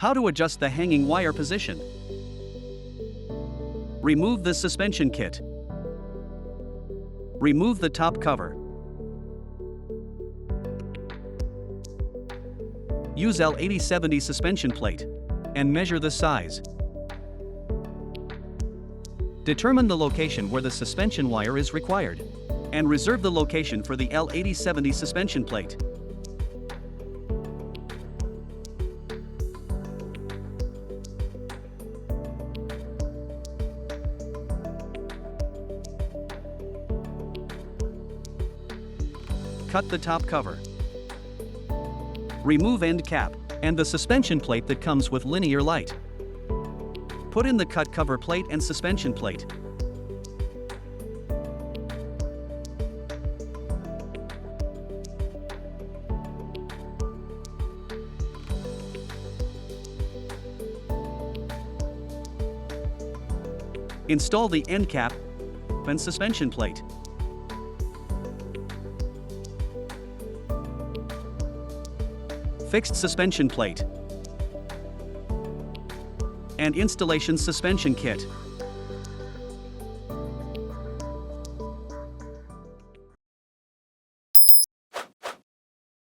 How to adjust the hanging wire position. Remove the suspension kit. Remove the top cover. Use L8070 suspension plate and measure the size. Determine the location where the suspension wire is required and reserve the location for the L8070 suspension plate. Cut the top cover. Remove end cap and the suspension plate that comes with linear light. Put in the cut cover plate and suspension plate. Install the end cap and suspension plate. Fixed suspension plate and installation suspension kit.